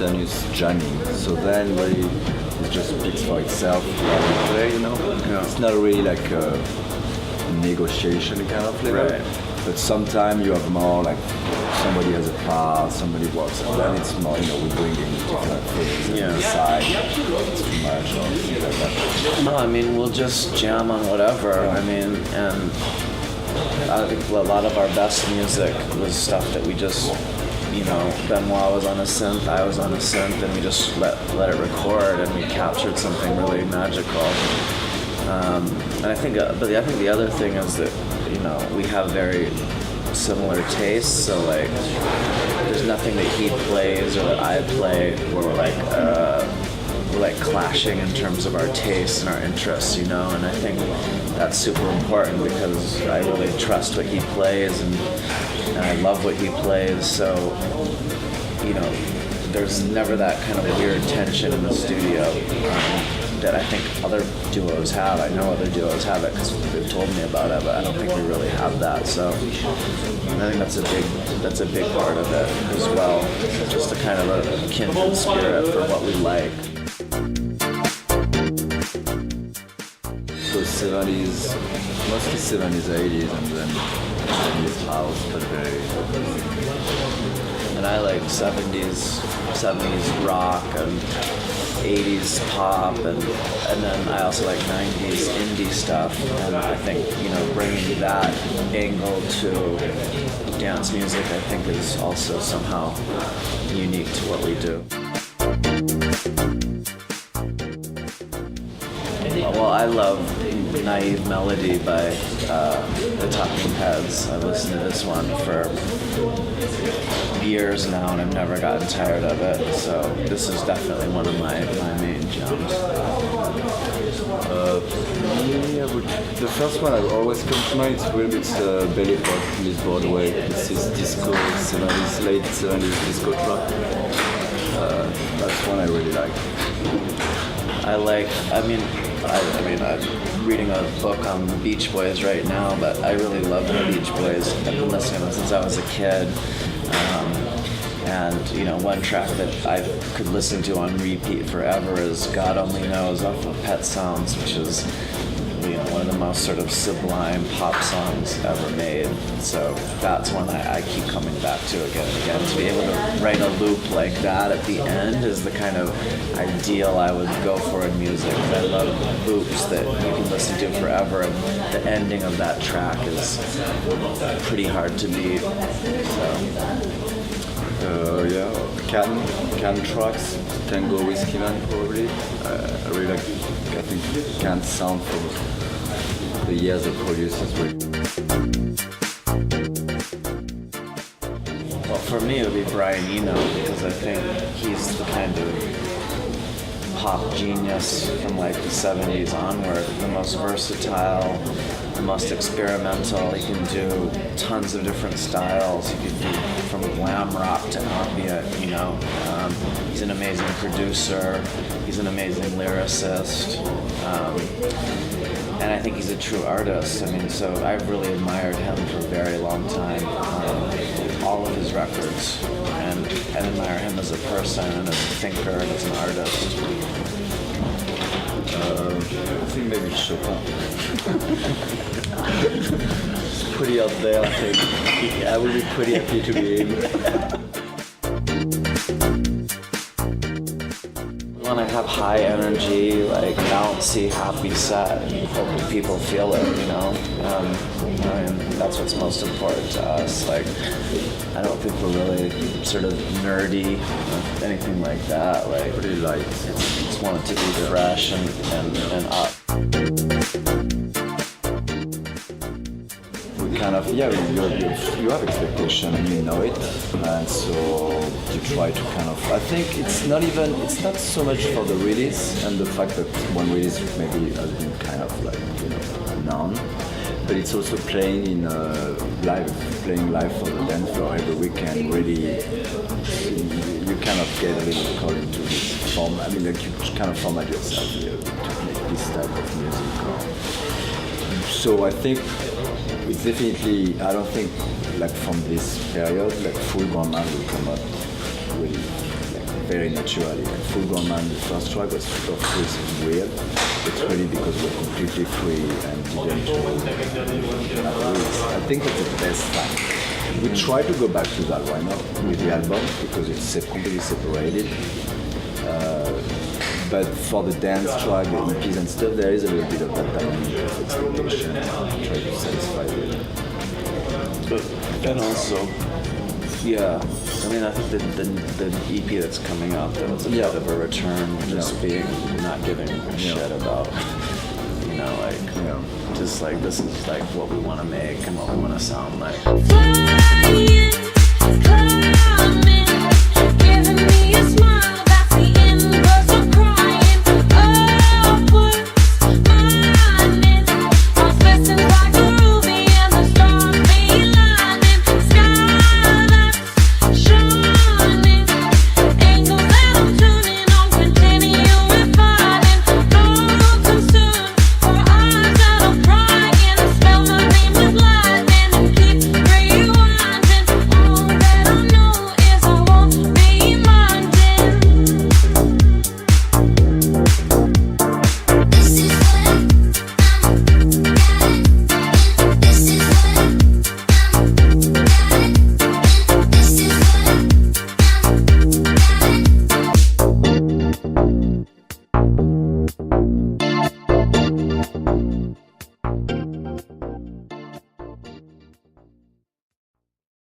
spontaneous jamming. So then really it just speaks for itself while we play, you know? Yeah. It's not really like a negotiation kind of level. Right. But sometimes you have more like somebody has a part, somebody works, and then it's more, you know, we bring in different things and Yeah. decide it's too much or things like that. No, I mean, we'll just jam on whatever. I mean, and I think a lot of our best music was stuff that we just, you know, Benoit was on a synth, I was on a synth, and we just let it record, and we captured something really magical. And I think the other thing is that, you know, we have very similar tastes. So like, there's nothing that he plays or that I play where we're like clashing in terms of our tastes and our interests, you know. And I think that's super important because I really trust what he plays and I love what he plays. So, you know, there's never that kind of weird tension in the studio that I think other duos have. I know other duos have it because they've told me about it, but I don't think we really have that. So I think that's a big part of it as well. Just a kind of a kindred spirit for what we like. So 70s, mostly 70s, 80s, and then 70s house, but very. And I like 70s rock and 80s pop, and then I also like 90s indie stuff. And I think, you know, bringing that angle to dance music, I think, is also somehow unique to what we do. Well, I love Naive Melody by the Talking Heads. I've listened to this one for years now, and I've never gotten tired of it. So this is definitely one of my main jams. The first one I always come to mind is a little bit Belly Pop, Miss Broadway. This is disco, 70s, late 70s disco track. That's one I really like. I'm reading a book on the Beach Boys right now, but I really love the Beach Boys. I've been listening to them since I was a kid. And, you know, one track that I could listen to on repeat forever is God Only Knows off of Pet Sounds, which is, you know, one of the most sort of sublime pop songs ever made. So that's one I keep coming back to again and again. To be able to write a loop like that at the end is the kind of ideal I would go for in music. I love loops that you can listen to forever, and the ending of that track is pretty hard to beat. So. Can tracks, Tango Whiskey Man probably. I really like, I think Can's sound from the years of producers. Well, for me it would be Brian Eno, because I think he's the kind of pop genius from like the 70s onward, the most versatile, the most experimental. He can do tons of different styles. He could do from glam rock to ambient, you know. He's an amazing producer. He's an amazing lyricist. And I think he's a true artist. I mean, so I've really admired him for a very long time. All of his records. And admire him as a person and as a thinker and as an artist. I think maybe Chopin. It's pretty out there, I think. I would be pretty happy to be him. When I have high energy, like bouncy, happy set, and hoping people feel it, you know. And that's what's most important to us. Like, I don't think we're really sort of nerdy or anything like that. Like, pretty light. Just want it to be fresh and up. Kind of, yeah, you have expectation and you know it, and so you try to kind of, I think it's not so much for the release and the fact that one release maybe has been kind of like, you know, known, but it's also playing playing live for the dance floor every weekend. Really, you kind of get a little caught into this form. I mean, like you kind of format yourself to make this type of music. So I think it's definitely, I don't think like from this period, like full grown man will come out really like very naturally. And Full Grown Man, the first track was of course weird. It's really because we're completely free and didn't have rules. I think that's the best time. We try to go back to that right now with the album because it's completely separated. But for the dance track, the EPs and stuff, there is a little bit of that dynamic of expectation. I try to satisfy it. And also, yeah, I mean, I think the EP that's coming out, that was a bit of a return, just being, not giving a shit about, you know, like, just like, this is like what we want to make and what we want to sound like. Flying, flying.